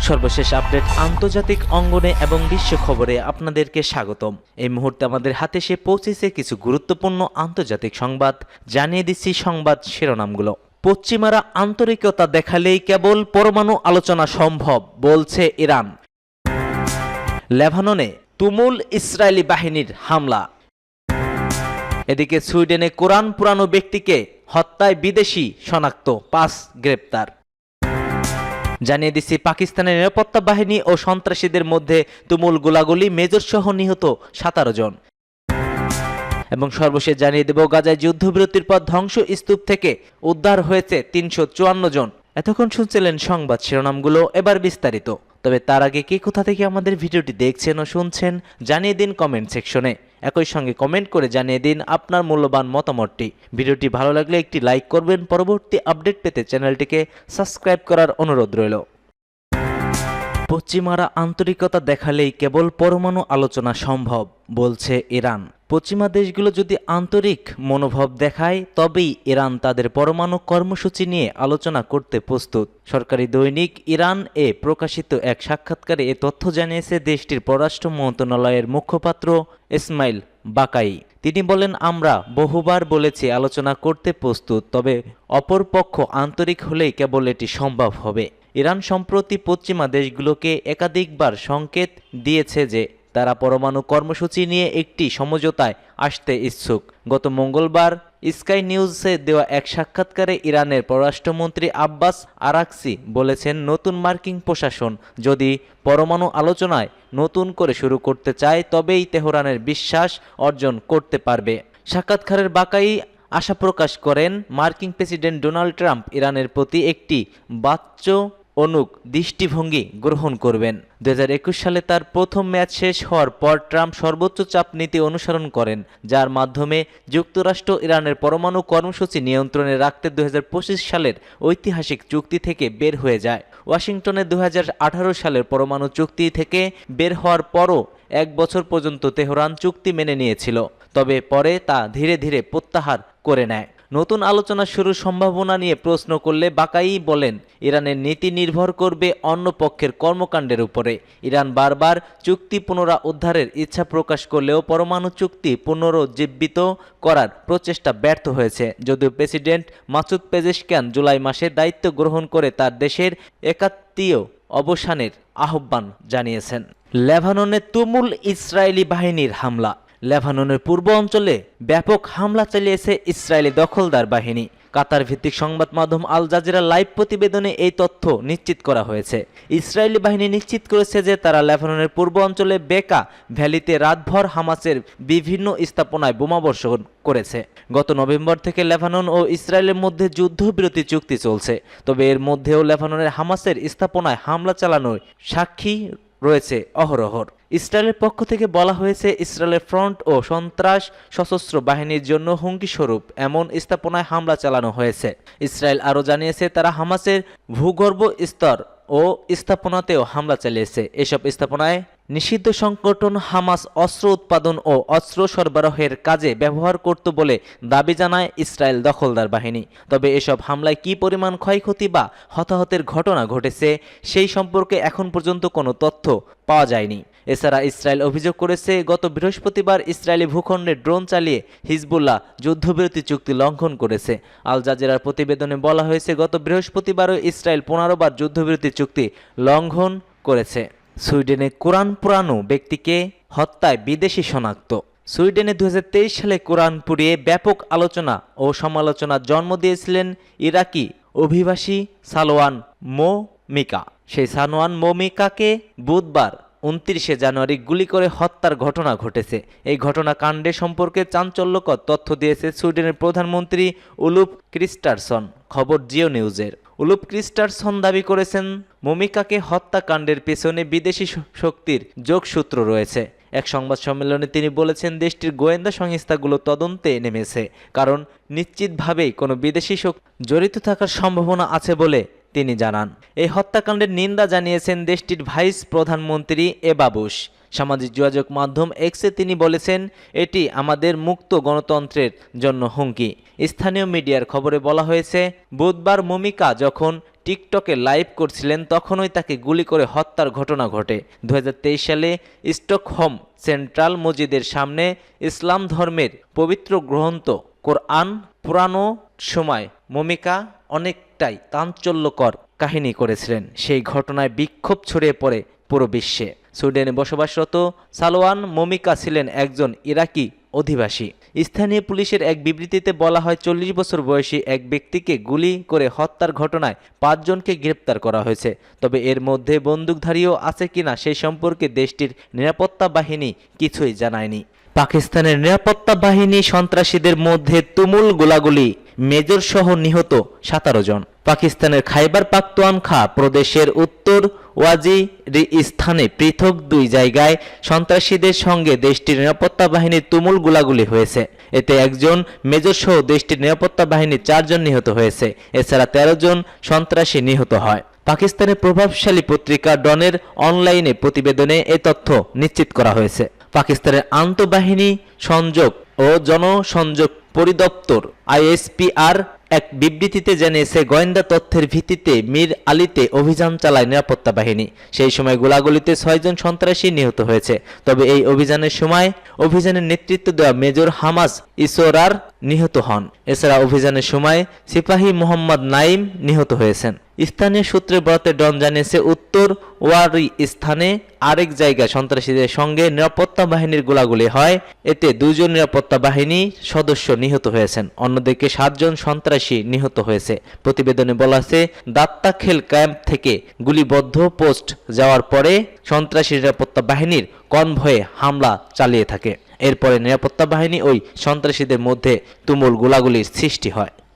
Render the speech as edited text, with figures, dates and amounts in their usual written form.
সর্বশেষ আপডেট আন্তর্জাতিক অঙ্গনে এবং বিশ্ব খবরে আপনাদেরকে স্বাগতম। এই মুহূর্তে আমাদের হাতে এসে পৌঁছেছে কিছু গুরুত্বপূর্ণ আন্তর্জাতিক সংবাদ। জানিয়ে দিচ্ছি সংবাদ শিরোনামগুলো। পশ্চিমারা আন্তরিকতা দেখালেই কেবল পরমাণু আলোচনা সম্ভব, বলছে ইরান। লেবাননে তুমুল ইসরায়েলি বাহিনীর হামলা। এদিকে সুইডেনে কোরআন পুরানো ব্যক্তিকে হত্যায় বিদেশি শনাক্ত, 5 গ্রেপ্তার। জানিয়ে দিচ্ছি পাকিস্তানের নিরাপত্তা বাহিনী ও সন্ত্রাসীদের মধ্যে তুমুল গোলাগুলি, মেজর সহ নিহত 17 জন। এবং সর্বশেষ জানিয়ে দেব গাজায় যুদ্ধবিরতির পর ধ্বংস স্তূপ থেকে উদ্ধার হয়েছে 354 জন। এতক্ষণ শুনছিলেন সংবাদ শিরোনামগুলো, এবার বিস্তারিত। তবে তার আগে কে কোথা থেকে আমাদের ভিডিওটি দেখছেন ও শুনছেন জানিয়ে দিন কমেন্ট সেকশনে। একই সঙ্গে কমেন্ট করে জানিয়ে দিন আপনার মূল্যবান মতামতটি। ভিডিওটি ভালো লাগলে একটি লাইক করবেন। পরবর্তী আপডেট পেতে চ্যানেলটিকে সাবস্ক্রাইব করার অনুরোধ রইল। পশ্চিমারা আন্তরিকতা দেখালেই কেবল পরমাণু আলোচনা সম্ভব, বলছে ইরান। পশ্চিমা দেশগুলো যদি আন্তরিক মনোভাব দেখায় তবেই ইরান তাদের পরমাণু কর্মসূচি নিয়ে আলোচনা করতে প্রস্তুত। সরকারি দৈনিক ইরান প্রকাশিত এক সাক্ষাৎকারে এ তথ্য জানিয়েছে দেশটির পররাষ্ট্র মন্ত্রণালয়ের মুখপাত্র ইসমাইল বাকাই। তিনি বলেন, আমরা বহুবার বলেছি আলোচনা করতে প্রস্তুত, তবে অপরপক্ষ আন্তরিক হলেই কেবল এটি সম্ভব হবে। ইরান সম্প্রতি পশ্চিমা দেশগুলোকে একাধিকবার সংকেত দিয়েছে যে তারা পরমাণু কর্মসূচি নিয়ে একটি সমঝোতায় আসতে ইচ্ছুক। গত মঙ্গলবার স্কাই নিউজে দেওয়া এক সাক্ষাৎকারে ইরানের পররাষ্ট্রমন্ত্রী আব্বাস আরাকচি বলেছেন, নতুন মার্কিন প্রশাসন যদি পরমাণু আলোচনায় নতুন করে শুরু করতে চায় তবেই তেহরানের বিশ্বাস অর্জন করতে পারবে। সাক্ষাৎকারের বাকাই আশা প্রকাশ করেন মার্কিন প্রেসিডেন্ট ডোনাল্ড ট্রাম্প ইরানের প্রতি একটি বাচ্চা-অনুগ দৃষ্টিভঙ্গি গ্রহণ করবেন। 2021 সালে তার প্রথম ম্যাচ শেষ হওয়ার পর ট্রাম্প সর্বোচ্চ চাপ নীতি অনুসরণ করেন, যার মাধ্যমে যুক্তরাষ্ট্র ইরানের পরমাণু কর্মসূচি নিয়ন্ত্রণে রাখতে 2025 সালের ঐতিহাসিক চুক্তি থেকে বের হয়ে যায়। ওয়াশিংটনে 2018 সালের পরমাণু চুক্তি থেকে বের হওয়ার পরও 1 বছর পর্যন্ত তেহরান চুক্তি মেনে নিয়েছিল, তবে পরে তা ধীরে ধীরে প্রত্যাহার করে নেয়। নতুন আলোচনা শুরুর সম্ভাবনা নিয়ে প্রশ্ন করলে বাকাই বলেন, ইরানের নীতি নির্ভর করবে অন্য পক্ষের কর্মকাণ্ডের উপরে। ইরান বারবার চুক্তি পুনরুদ্ধারের ইচ্ছা প্রকাশ করলেও পরমাণু চুক্তি পুনরুজ্জীবিত করার প্রচেষ্টা ব্যর্থ হয়েছে। যদিও প্রেসিডেন্ট মাসুদ পেজেশকিয়ান জুলাই মাসে দায়িত্ব গ্রহণ করে তার দেশের একাত্মীয় অবসানের আহ্বান জানিয়েছেন। লেবাননে তুমুল ইসরায়েলি বাহিনীর হামলা। লেবাননের পূর্ব অঞ্চলে ব্যাপক হামলা চালিয়েছে ইসরায়েলি দখলদার বাহিনী। কাতার ভিত্তিক সংবাদ মাধ্যম আল জাজিরা লাইভ প্রতিবেদনে এই তথ্য নিশ্চিত করা হয়েছে। ইসরায়েলি বাহিনী নিশ্চিত করেছে যে তারা লেবাননের পূর্ব অঞ্চলে বেকা ভ্যালিতে রাতভর হামাসের বিভিন্ন স্থাপনায় বোমাবর্ষণ করেছে। গত নভেম্বর থেকে লেবানন ও ইসরায়েলের মধ্যে যুদ্ধবিরতি চুক্তি চলছে, তবে এর মধ্যেও লেবাননের হামাসের স্থাপনায় হামলা চালানোর সাক্ষী রয়েছে অহরহর। ইসরায়েলের পক্ষ থেকে বলা হয়েছে, ইসরায়েলের ফ্রন্ট ও সন্ত্রাস সশস্ত্র বাহিনীর জন্য হুমকি স্বরূপ এমন স্থাপনায় হামলা চালানো হয়েছে। ইসরায়েল আরও জানিয়েছে তারা হামাসের ভূগর্ভ স্তর ও স্থাপনাতেও হামলা চালিয়েছে। এসব স্থাপনায় নিষিদ্ধ সংগঠন হামাস অস্ত্র উৎপাদন ও অস্ত্র সরবরাহের কাজে ব্যবহার করত বলে দাবি জানায় ইসরায়েল দখলদার বাহিনী। তবে এসব হামলায় কী পরিমাণ ক্ষয়ক্ষতি বা হতাহতের ঘটনা ঘটেছে সেই সম্পর্কে এখন পর্যন্ত কোনো তথ্য পাওয়া যায়নি। এছাড়া ইসরায়েল অভিযোগ করেছে, গত বৃহস্পতিবার ইসরায়েলি ভূখণ্ডে ড্রোন চালিয়ে হিজবুল্লাহ যুদ্ধবিরতি চুক্তি লঙ্ঘন করেছে। আল জাজিরার প্রতিবেদনে বলা হয়েছে, গত বৃহস্পতিবারও ইসরায়েল 15 বার যুদ্ধবিরতি চুক্তি লঙ্ঘন করেছে। সুইডেনে কোরআন পুরানো ব্যক্তিকে হত্যায় বিদেশি শনাক্ত। সুইডেনে 2023 সালে কোরআন পুড়িয়ে ব্যাপক আলোচনা ও সমালোচনার জন্ম দিয়েছিলেন ইরাকি অভিবাসী সালোয়ান মোমিকা। সেই সালোয়ান মোমিকাকে বুধবার 29 জানুয়ারি গুলি করে হত্যার ঘটনা ঘটেছে। এই ঘটনাকাণ্ডে সম্পর্কে চাঞ্চল্যকর তথ্য দিয়েছে সুইডেনের প্রধানমন্ত্রী উলুফ ক্রিস্টারসন। খবর জিও নিউজের। উলুফ ক্রিস্টারসন দাবি করেছেন, মোমিকাকে হত্যাকাণ্ডের পেছনে বিদেশি শক্তির যোগসূত্র রয়েছে। এক সংবাদ সম্মেলনে তিনি বলেছেন, দেশটির গোয়েন্দা সংস্থাগুলো তদন্তে নেমেছে, কারণ নিশ্চিতভাবেই কোনো বিদেশি শক্তি জড়িত থাকার সম্ভাবনা আছে বলে তিনি জানান। এই হত্যাকাণ্ডের নিন্দা জানিয়েছেন দেশটির ভাইস প্রধানমন্ত্রী এবা বুশ। সামাজিক যোগাযোগ মাধ্যম এক্সে তিনি বলেছেন, এটি আমাদের মুক্ত গণতন্ত্রের জন্য হুমকি। স্থানীয় মিডিয়ার খবরে বলা হয়েছে, বুধবার মমিকা যখন টিকটকে লাইভ করছিলেন তখনই তাকে গুলি করে হত্যার ঘটনা ঘটে। 2023 সালে স্টকহোম সেন্ট্রাল মসজিদের সামনে ইসলাম ধর্মের পবিত্র গ্রন্থ কোরআন পোড়ানোর সময় মমিকা অনেকটাই চাঞ্চল্যকর কাহিনী করেছিলেন। সেই ঘটনায় বিক্ষোভ ছড়িয়ে পড়ে পুরো বিশ্বে। সুইডেনে বসবাসরত সালোয়ান মমিকা ছিলেন একজন ইরাকি অধিবাসী। স্থানীয় পুলিশের এক বিবৃতিতে বলা হয়, 40 বছর বয়সী এক ব্যক্তিকে গুলি করে হত্যার ঘটনায় 5 জনকে গ্রেপ্তার করা হয়েছে। তবে এর মধ্যে বন্দুকধারীও আছে কিনা সেই সম্পর্কে দেশটির নিরাপত্তা বাহিনী কিছুই জানায়নি। পাকিস্তানের নিরাপত্তা বাহিনী সন্ত্রাসীদের মধ্যে তুমুল গোলাগুলি, মেজর সহ নিহত 17 জন। পাকিস্তানের খাইবার পাখতুনখোয়া প্রদেশের উত্তর ওয়াজিরিস্তানে পৃথক 2 জায়গায় সন্ত্রাসীদের সঙ্গে দেশটির নিরাপত্তা বাহিনীর তুমুল গোলাগুলি হয়েছে। এতে একজন মেজর সহ দেশটির নিরাপত্তা বাহিনীর 4 জন নিহত হয়েছে। এছাড়া 13 জন সন্ত্রাসী নিহত হয়। পাকিস্তানের প্রভাবশালী পত্রিকা ডনের অনলাইনে প্রতিবেদনে এ তথ্য নিশ্চিত করা হয়েছে। পাকিস্তানের আন্তঃবাহিনী সংযোগ ও জনসংযোগ পরিদপ্তর ISPR এক বিবৃতিতে জানিয়েছে, গোয়েন্দা তথ্যের ভিত্তিতে মীর আলীতে অভিযান চালায় নিরাপত্তা বাহিনী। সেই সময় গোলাগুলিতে 6 জন সন্ত্রাসী নিহত হয়েছে। তবে এই অভিযানের সময় অভিযানের নেতৃত্ব দেওয়া মেজর হামাস ইসরার নিহত হন। এছাড়া অভিযানের সময় সিপাহী মোহাম্মদ নাইম নিহত হয়েছেন। স্থানীয় সূত্রে বরাতে ডন জানিয়েছে, উত্তর ওয়াজিরিস্তানে আরেক জায়গায় সন্ত্রাসীদের সঙ্গে নিরাপত্তা বাহিনীর গোলাগুলি হয়। এতে 2 জন নিরাপত্তা বাহিনী সদস্য নিহত হয়েছেন। অন্যদিকে 7 জন সন্ত্রাসী নিহত হয়েছে। প্রতিবেদনে বলা আছে, দাত্তাখেল ক্যাম্প থেকে গুলিবদ্ধ পোস্ট যাওয়ার পরে সন্ত্রাসী নিরাপত্তা বাহিনীর কনভয়ে হামলা চালিয়ে থাকে। এরপরে নিরাপত্তা বাহিনী ওই সন্ত্রাসীদের মধ্যে তুমুল গোলাগুলির সৃষ্টি হয়।